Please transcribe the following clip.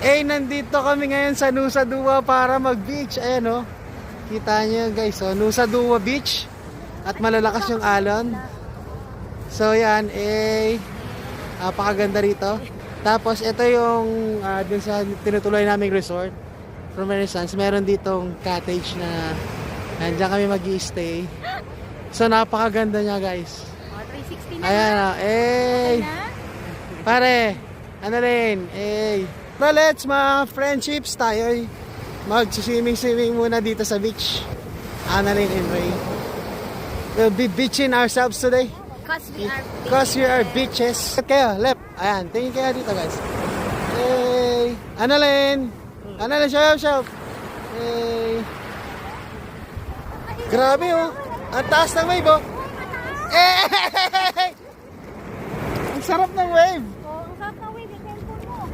Nandito kami ngayon sa Nusa Dua para mag-beach. Ayan, oh. Kita nyo guys, oh. Nusa Dua Beach. At malalakas yung alon. So yan, napakaganda rito. Tapos ito yung dun sa tinutuloy naming resort. From Renaissance, meron ditong cottage na nandiyan kami mag-i-stay. So napakaganda niya guys. 360 na. Ayan, oh. Pare, ano rin, Well, let's mga friendships tayo mag-swimming muna dito sa beach. Annalyn and Ray. We'll be beaching ourselves today. Cause we are beaches. Kayo, left. Ayan, tingin kayo dito guys. Annalyn! Annalyn, show up! Grabe oh! Ang taas ng wave oh! Ang sarap ng wave! Oh, ang sarap na wave. Yung cellphone mo.